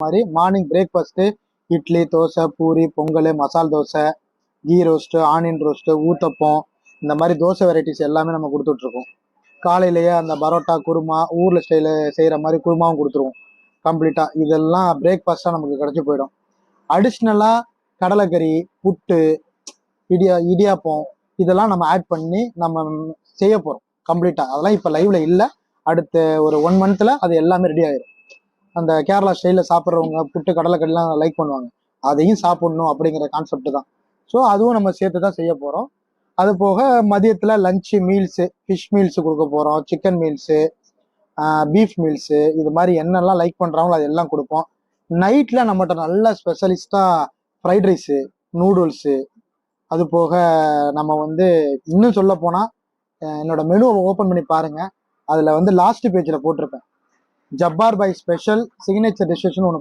மாதிரி morning breakfast idli, dosa, puri, pongal, masala dosa, ghee roast, onion roast, uttapam, இந்த மாதிரி தோசை வெரைட்டிஸ் எல்லாமே நம்ம கொடுத்துட்ருக்கோம். காலையிலேயே அந்த பரோட்டா, குருமா, ஊரில் ஸ்டைலு செய்கிற மாதிரி குருமாவும் கொடுத்துருவோம் கம்ப்ளீட்டாக. இதெல்லாம் பிரேக்ஃபாஸ்ட்டாக நமக்கு கிடச்சி போயிடும். அடிஷ்னலாக கடலைக்கறி, புட்டு, இடியாப்பம் இதெல்லாம் நம்ம ஆட் பண்ணி நம்ம செய்ய போகிறோம் கம்ப்ளீட்டாக. அதெல்லாம் இப்போ லைவ்ல இல்லை. அடுத்த ஒரு 1 மந்த்தில் அது எல்லாமே ரெடி ஆயிடும். அந்த கேரளா ஸ்டைலில் சாப்பிட்றவங்க புட்டு, கடலைக்கறிலாம் லைக் பண்ணுவாங்க. அதையும் சாப்பிடணும் அப்படிங்கிற கான்செப்ட் தான். ஸோ அதுவும் நம்ம சேர்த்து தான் செய்ய போகிறோம். அது போக மதியத்தில் லஞ்சு மீல்ஸு, ஃபிஷ் மீல்ஸு கொடுக்க போகிறோம், சிக்கன் மீல்ஸு, பீஃப் மீல்ஸு, இது மாதிரி என்னெல்லாம் லைக் பண்ணுறாங்களோ அது எல்லாம் கொடுப்போம். நைட்டில் நம்மகிட்ட நல்ல ஸ்பெஷலிஸ்ட்டாக ஃப்ரைட் ரைஸு, நூடுல்ஸு, அது போக நம்ம வந்து இன்னும் சொல்ல போனால் என்னோட மெனுவை ஓப்பன் பண்ணி பாருங்கள். அதில் வந்து லாஸ்ட் பேஜில் போட்டிருப்பேன், ஜப்பார் பாய் ஸ்பெஷல் சிக்னேச்சர் டிஷ்ஷஸ்னு ஒன்று